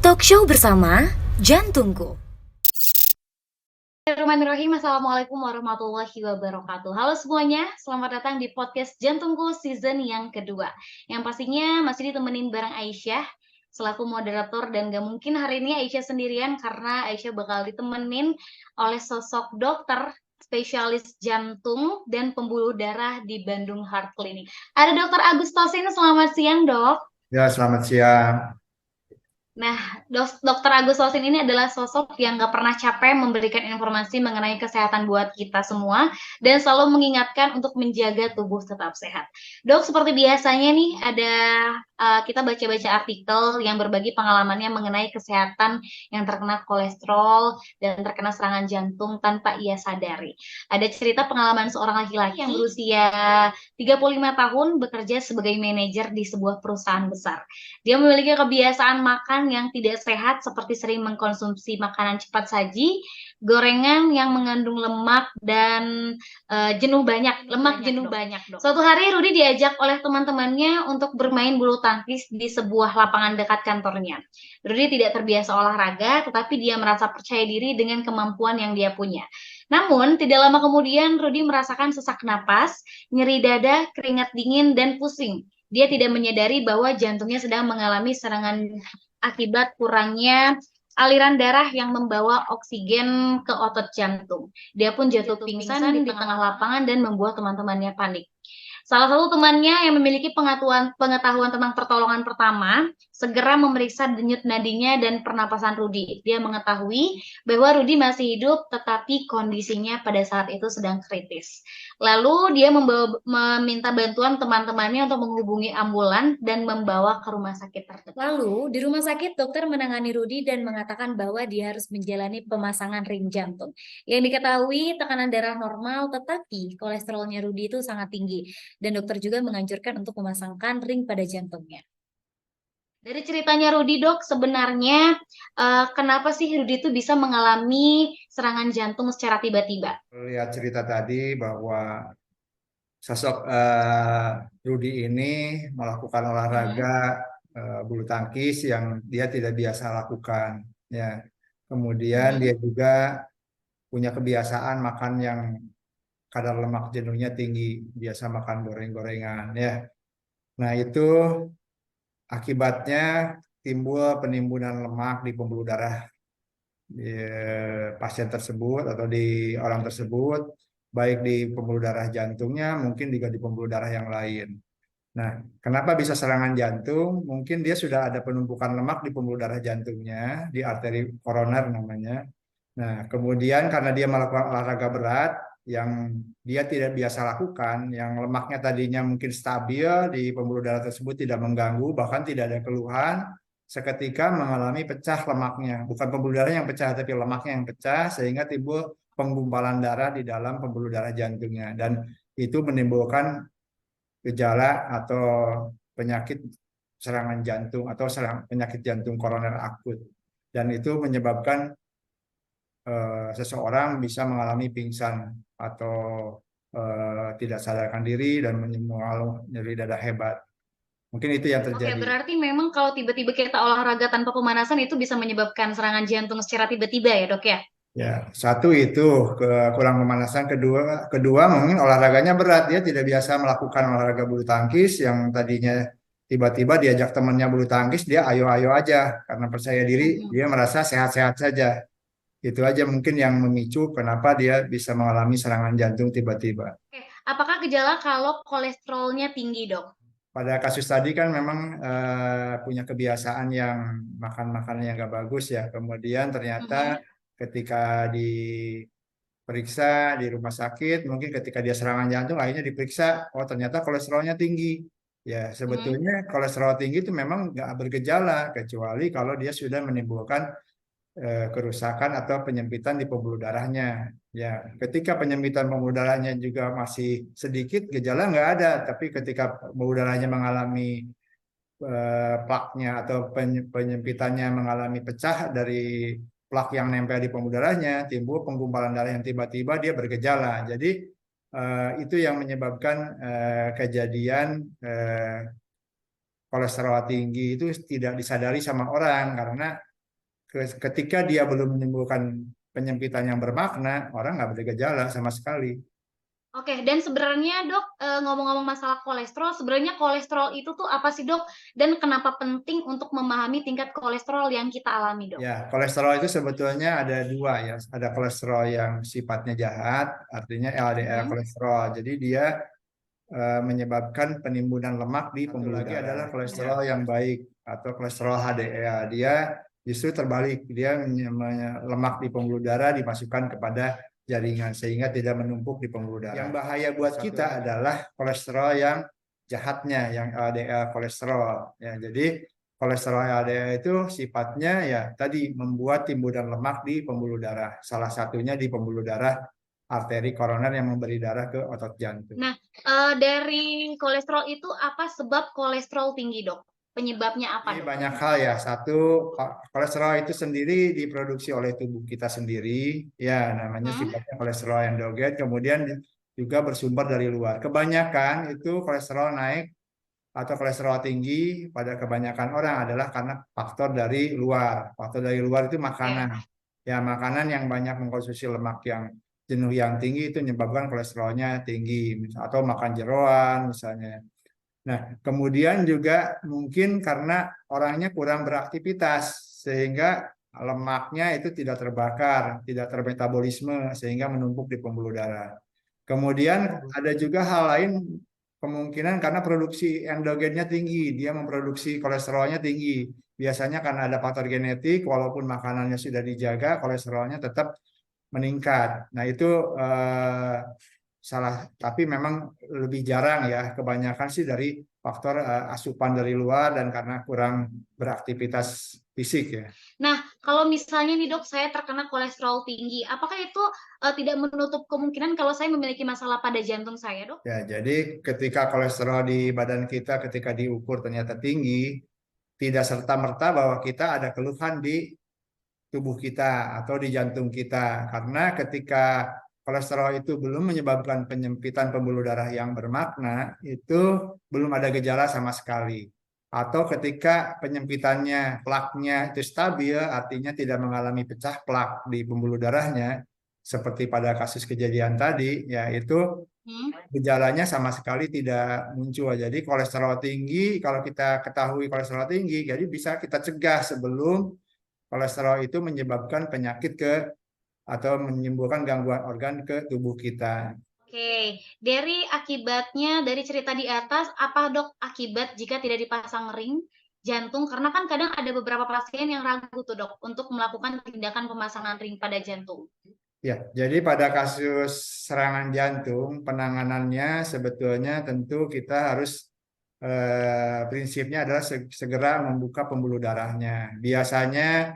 Talk show bersama Jantungku. Bismillahirrahmanirrahim. Assalamualaikum warahmatullahi wabarakatuh. Halo semuanya, selamat datang di podcast Jantungku season yang kedua. Yang pastinya masih ditemenin bareng Aisyah selaku moderator, dan gak mungkin hari ini Aisyah sendirian karena Aisyah bakal ditemenin oleh sosok dokter spesialis jantung dan pembuluh darah di Bandung Heart Clinic. Ada Dokter Agus Tosin, selamat siang dok. Ya, selamat siang. Nah, Dokter Agus Tosin ini adalah sosok yang gak pernah capek memberikan informasi mengenai kesehatan buat kita semua dan selalu mengingatkan untuk menjaga tubuh tetap sehat. Dok, seperti biasanya nih ada kita baca-baca artikel yang berbagi pengalamannya mengenai kesehatan yang terkena kolesterol dan terkena serangan jantung tanpa ia sadari. Ada cerita pengalaman seorang laki-laki yang berusia 35 tahun bekerja sebagai manajer di sebuah perusahaan besar. Dia memiliki kebiasaan makan yang tidak sehat seperti sering mengkonsumsi makanan cepat saji, gorengan yang mengandung lemak dan lemak jenuh banyak. Suatu hari Rudi diajak oleh teman-temannya untuk bermain bulu tangkis di sebuah lapangan dekat kantornya. Rudi tidak terbiasa olahraga, tetapi dia merasa percaya diri dengan kemampuan yang dia punya. Namun, tidak lama kemudian Rudi merasakan sesak napas, nyeri dada, keringat dingin, dan pusing. Dia tidak menyadari bahwa jantungnya sedang mengalami serangan akibat kurangnya aliran darah yang membawa oksigen ke otot jantung. Dia pun jatuh pingsan di tengah lapangan dan membuat teman-temannya panik. Salah satu temannya yang memiliki pengetahuan tentang pertolongan pertama segera memeriksa denyut nadinya dan pernapasan Rudi. Dia mengetahui bahwa Rudi masih hidup, tetapi kondisinya pada saat itu sedang kritis. Lalu dia meminta bantuan teman-temannya untuk menghubungi ambulan dan membawa ke rumah sakit terdekat. Lalu di rumah sakit dokter menangani Rudi dan mengatakan bahwa dia harus menjalani pemasangan ring jantung. Yang diketahui tekanan darah normal, tetapi kolesterolnya Rudi itu sangat tinggi. Dan dokter juga menganjurkan untuk memasangkan ring pada jantungnya. Dari ceritanya Rudi dok, sebenarnya kenapa sih Rudi itu bisa mengalami serangan jantung secara tiba-tiba? Lihat cerita tadi bahwa sosok Rudi ini melakukan olahraga bulu tangkis yang dia tidak biasa lakukan. Ya, kemudian dia juga punya kebiasaan makan yang kadar lemak jenuhnya tinggi, biasa makan goreng-gorengan. Ya, nah itu akibatnya timbul penimbunan lemak di pembuluh darah di pasien tersebut atau di orang tersebut, baik di pembuluh darah jantungnya, mungkin juga di pembuluh darah yang lain. Nah, kenapa bisa serangan jantung? Mungkin dia sudah ada penumpukan lemak di pembuluh darah jantungnya, di arteri koroner namanya. Nah, kemudian karena dia melakukan olahraga berat yang dia tidak biasa lakukan, yang lemaknya tadinya mungkin stabil di pembuluh darah tersebut tidak mengganggu, bahkan tidak ada keluhan, seketika mengalami pecah lemaknya. Bukan pembuluh darah yang pecah, tapi lemaknya yang pecah, sehingga timbul penggumpalan darah di dalam pembuluh darah jantungnya. Dan itu menimbulkan gejala atau penyakit serangan jantung atau penyakit jantung koroner akut. Dan itu menyebabkan seseorang bisa mengalami pingsan atau tidak sadarkan diri dan mengalami nyeri dada hebat. Mungkin itu yang terjadi. Oke, berarti memang kalau tiba-tiba kita olahraga tanpa pemanasan itu bisa menyebabkan serangan jantung secara tiba-tiba ya dok ya? Ya, satu itu kurang pemanasan, kedua mungkin olahraganya berat, dia tidak biasa melakukan olahraga bulu tangkis yang tadinya tiba-tiba diajak temannya bulu tangkis, dia ayo-ayo aja karena percaya diri, dia merasa sehat-sehat saja. Itu aja mungkin yang memicu kenapa dia bisa mengalami serangan jantung tiba-tiba. Oke, apakah gejala kalau kolesterolnya tinggi dok? Pada kasus tadi kan memang punya kebiasaan yang makan makanan yang gak bagus ya. Kemudian ternyata ketika diperiksa di rumah sakit, mungkin ketika dia serangan jantung, akhirnya diperiksa, oh ternyata kolesterolnya tinggi. Ya sebetulnya kolesterol tinggi itu memang nggak bergejala, kecuali kalau dia sudah menimbulkan kerusakan atau penyempitan di pembuluh darahnya. Ya, ketika penyempitan pembuluh darahnya juga masih sedikit, gejala nggak ada. Tapi ketika pembuluh darahnya mengalami plaknya atau penyempitannya mengalami pecah dari plak yang nempel di pembuluh darahnya, timbul penggumpalan darah yang tiba-tiba dia bergejala. Jadi itu yang menyebabkan kejadian kolesterol tinggi itu tidak disadari sama orang karena ketika dia belum menimbulkan penyempitan yang bermakna, orang nggak bergejala sama sekali. Oke, dan sebenarnya dok, ngomong-ngomong masalah kolesterol, sebenarnya kolesterol itu tuh apa sih dok? Dan kenapa penting untuk memahami tingkat kolesterol yang kita alami dok? Ya, kolesterol itu sebetulnya ada dua ya. Ada kolesterol yang sifatnya jahat, artinya LDL Hmm. kolesterol. Jadi dia menyebabkan penimbunan lemak di pembuluh darah. Lagi adalah kolesterol yang baik atau kolesterol HDL. Dia justru terbalik, dia lemak di pembuluh darah dimasukkan kepada jaringan sehingga tidak menumpuk di pembuluh darah. Yang bahaya buat kita adalah kolesterol yang jahatnya, yang LDL kolesterol. Ya, jadi kolesterol LDL itu sifatnya ya tadi membuat timbunan lemak di pembuluh darah. Salah satunya di pembuluh darah arteri koroner yang memberi darah ke otot jantung. Nah, dari kolesterol itu apa sebab kolesterol tinggi dok? Penyebabnya apa Ini dok? banyak hal ya. Satu, kolesterol itu sendiri diproduksi oleh tubuh kita sendiri. Ya, namanya Hmm? sifatnya kolesterol endogen. Kemudian juga bersumber dari luar. Kebanyakan itu kolesterol naik atau kolesterol tinggi pada kebanyakan orang adalah karena faktor dari luar. Faktor dari luar itu makanan. Ya, makanan yang banyak mengkonsumsi lemak yang jenuh yang tinggi itu menyebabkan kolesterolnya tinggi. Atau makan jeroan misalnya. Nah, kemudian juga mungkin karena orangnya kurang beraktivitas sehingga lemaknya itu tidak terbakar, tidak termetabolisme sehingga menumpuk di pembuluh darah. Kemudian ada juga hal lain kemungkinan karena produksi endogennya tinggi, dia memproduksi kolesterolnya tinggi. Biasanya karena ada faktor genetik, walaupun makanannya sudah dijaga, kolesterolnya tetap meningkat. Nah, itu salah, tapi memang lebih jarang ya. Kebanyakan sih dari faktor asupan dari luar dan karena kurang beraktivitas fisik ya. Nah, kalau misalnya nih dok, saya terkena kolesterol tinggi, apakah itu tidak menutup kemungkinan kalau saya memiliki masalah pada jantung saya dok? Ya, jadi ketika kolesterol di badan kita ketika diukur ternyata tinggi, tidak serta-merta bahwa kita ada keluhan di tubuh kita atau di jantung kita. Karena ketika kolesterol itu belum menyebabkan penyempitan pembuluh darah yang bermakna, itu belum ada gejala sama sekali. Atau ketika penyempitannya, plaknya itu stabil, artinya tidak mengalami pecah plak di pembuluh darahnya, seperti pada kasus kejadian tadi, yaitu gejalanya sama sekali tidak muncul. Jadi kolesterol tinggi, kalau kita ketahui kolesterol tinggi, jadi bisa kita cegah sebelum kolesterol itu menyebabkan penyakit atau menimbulkan gangguan organ ke tubuh kita. Oke, dari akibatnya dari cerita di atas, apa dok akibat jika tidak dipasang ring jantung? Karena kan kadang ada beberapa pasien yang ragu tuh dok untuk melakukan tindakan pemasangan ring pada jantung. Ya, jadi pada kasus serangan jantung, penanganannya sebetulnya tentu kita harus prinsipnya adalah segera membuka pembuluh darahnya. Biasanya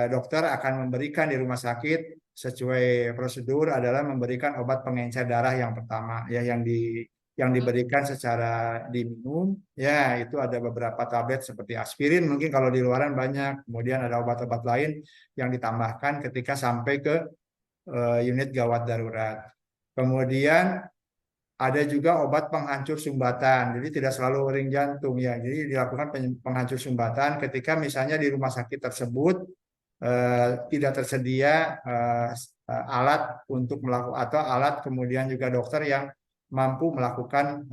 dokter akan memberikan di rumah sakit sesuai prosedur adalah memberikan obat pengencer darah yang pertama ya yang diberikan secara diminum ya itu ada beberapa tablet seperti aspirin mungkin kalau di luaran banyak kemudian ada obat-obat lain yang ditambahkan ketika sampai ke unit gawat darurat. Kemudian ada juga obat penghancur sumbatan, jadi tidak selalu ring jantung ya. Jadi dilakukan penghancur sumbatan ketika misalnya di rumah sakit tersebut tidak tersedia alat untuk melakukan atau alat kemudian juga dokter yang mampu melakukan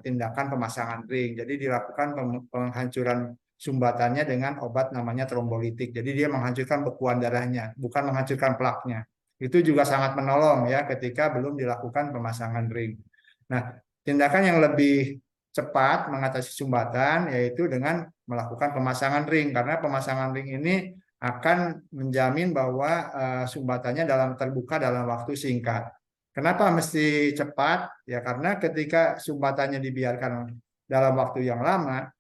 tindakan pemasangan ring. Jadi dilakukan penghancuran sumbatannya dengan obat namanya trombolitik. Jadi dia menghancurkan bekuan darahnya, bukan menghancurkan plaknya. Itu juga sangat menolong ya ketika belum dilakukan pemasangan ring. Nah, tindakan yang lebih cepat mengatasi sumbatan yaitu dengan melakukan pemasangan ring karena pemasangan ring ini akan menjamin bahwa sumbatannya terbuka dalam waktu singkat. Kenapa mesti cepat? Ya karena ketika sumbatannya dibiarkan dalam waktu yang lama,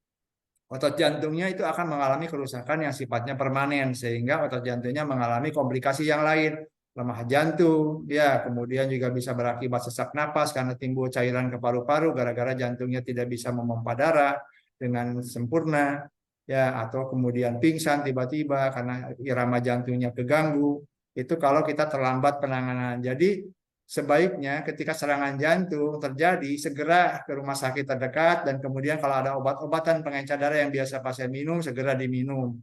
otot jantungnya itu akan mengalami kerusakan yang sifatnya permanen sehingga otot jantungnya mengalami komplikasi yang lain, lemah jantung, ya kemudian juga bisa berakibat sesak napas karena timbul cairan ke paru-paru gara-gara jantungnya tidak bisa memompa darah dengan sempurna, ya atau kemudian pingsan tiba-tiba karena irama jantungnya keganggu. Itu kalau kita terlambat penanganan. Jadi sebaiknya ketika serangan jantung terjadi segera ke rumah sakit terdekat dan kemudian kalau ada obat-obatan pengencer darah yang biasa pasien minum segera diminum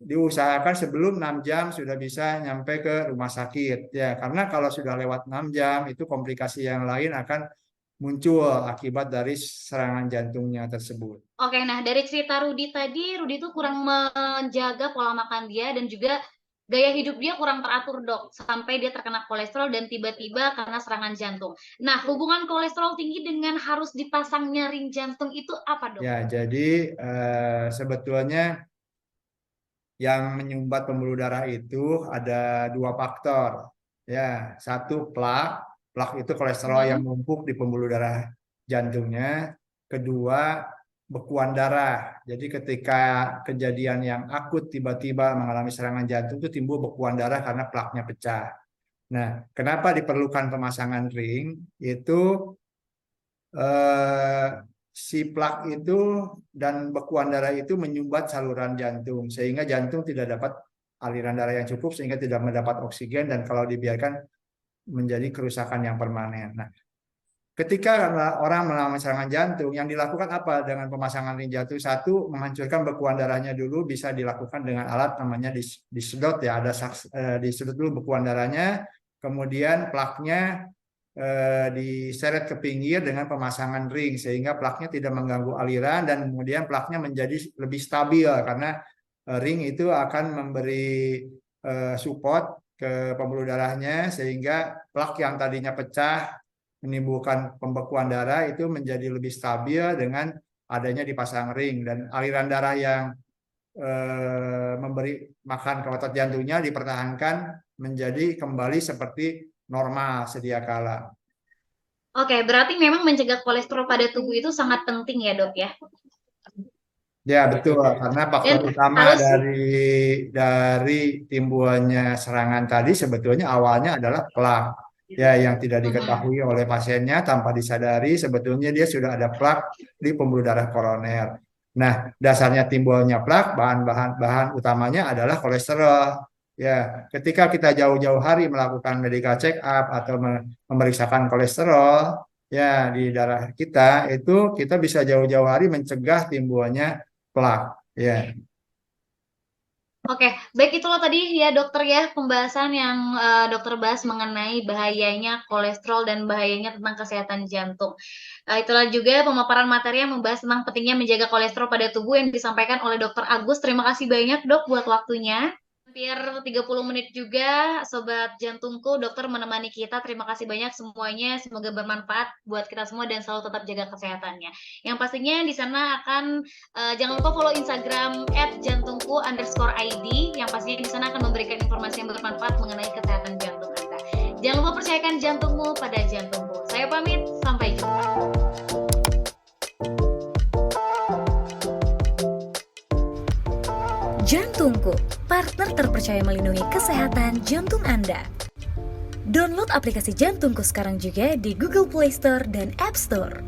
diusahakan sebelum 6 jam sudah bisa nyampe ke rumah sakit ya, karena kalau sudah lewat 6 jam itu komplikasi yang lain akan muncul akibat dari serangan jantungnya tersebut. Oke, nah dari cerita Rudi tadi, Rudi itu kurang menjaga pola makan dia dan juga gaya hidup dia kurang teratur, Dok, sampai dia terkena kolesterol dan tiba-tiba karena serangan jantung. Nah, hubungan kolesterol tinggi dengan harus dipasangnya ring jantung itu apa, Dok? Ya, jadi sebetulnya yang menyumbat pembuluh darah itu ada 2 faktor. Ya, satu plak itu kolesterol yang numpuk di pembuluh darah jantungnya. Kedua, bekuan darah. Jadi ketika kejadian yang akut tiba-tiba mengalami serangan jantung itu timbul bekuan darah karena plaknya pecah. Nah, kenapa diperlukan pemasangan ring? Itu eh, si plak itu dan bekuan darah itu menyumbat saluran jantung sehingga jantung tidak dapat aliran darah yang cukup sehingga tidak mendapat oksigen dan kalau dibiarkan menjadi kerusakan yang permanen. Nah, ketika orang mengalami serangan jantung, yang dilakukan apa dengan pemasangan ring jantung? Satu, menghancurkan bekuan darahnya dulu bisa dilakukan dengan alat namanya disedot ya, disedot dulu bekuan darahnya, kemudian plaknya diseret ke pinggir dengan pemasangan ring sehingga plaknya tidak mengganggu aliran dan kemudian plaknya menjadi lebih stabil karena ring itu akan memberi support ke pembuluh darahnya sehingga plak yang tadinya pecah menimbulkan pembekuan darah itu menjadi lebih stabil dengan adanya dipasang ring dan aliran darah yang memberi makan ke otot jantungnya dipertahankan menjadi kembali seperti normal sedia kala. Oke, berarti memang mencegah kolesterol pada tubuh itu sangat penting ya, Dok ya? Ya betul, karena faktor Dan utama harus dari timbulnya serangan tadi sebetulnya awalnya adalah plak. Ya, yang tidak diketahui oleh pasiennya tanpa disadari sebetulnya dia sudah ada plak di pembuluh darah koroner. Nah, dasarnya timbulnya plak bahan utamanya adalah kolesterol. Ya, ketika kita jauh-jauh hari melakukan medical check up atau memeriksakan kolesterol ya di darah kita, itu kita bisa jauh-jauh hari mencegah timbulnya plak. Ya. Oke, baik itulah tadi ya dokter ya pembahasan yang dokter bahas mengenai bahayanya kolesterol dan bahayanya tentang kesehatan jantung. Itulah juga pemaparan materi yang membahas tentang pentingnya menjaga kolesterol pada tubuh yang disampaikan oleh dokter Agus. Terima kasih banyak dok buat waktunya. Hampir 30 menit juga Sobat Jantungku, dokter menemani kita. Terima kasih banyak semuanya. Semoga bermanfaat buat kita semua dan selalu tetap jaga kesehatannya. Yang pastinya di sana akan jangan lupa follow Instagram @jantungku_id yang pastinya di sana akan memberikan informasi yang bermanfaat mengenai kesehatan jantung Anda. Jangan lupa percayakan jantungmu pada jantungku. Saya pamit, sampai jumpa. Jantungku, partner terpercaya melindungi kesehatan jantung Anda. Download aplikasi Jantungku sekarang juga di Google Play Store dan App Store.